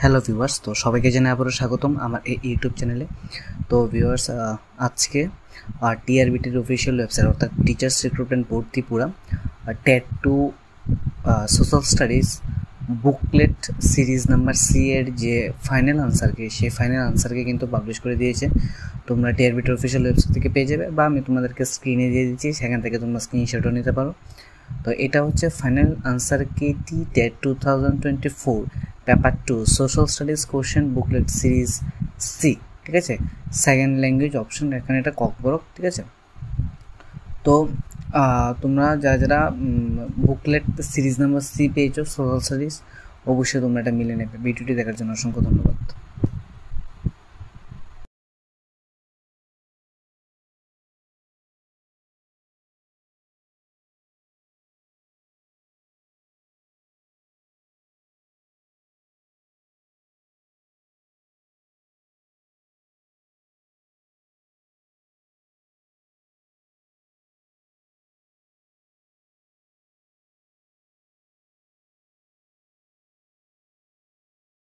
Hello viewers, তো সবাইকে জানাই আবারও স্বাগতম আমার এই ইউটিউব চ্যানেলে। তো ভিউয়ার্স, আজকে টিআরবিটির অফিসিয়াল ওয়েবসাইট অর্থাৎ teachers recruitment board Tripura TET two social studies booklet series number C এর যে ফাইনাল আনসারকে সেই ফাইনাল আনসারকে কিন্তু পাবলিশ করে দিয়েছে। তোমরা টিআরবিটির অফিসিয়াল ওয়েবসাইট থেকে পেয়ে যাবে, বা আমি তোমাদেরকে স্ক্রিনে দিয়ে দিচ্ছি, সেখান থেকে তোমরা স্ক্রিনশটও নিতে পারো। তো এটা হচ্ছে final answer KT TET 2024 paper 2 social studies question booklet series C, ঠিক আছে। সেকেন্ড ল্যাঙ্গুয়েজ অপশন এখানে এটা ককবরক, ঠিক আছে। তো তোমরা যারা বুকলেট সিরিজ নাম্বার সি পেয়েছো সোশ্যাল স্টাডিজ, অবশ্যই তোমরা এটা মিলে নেবে। ভিডিওটি দেখার জন্য অসংখ্য ধন্যবাদ।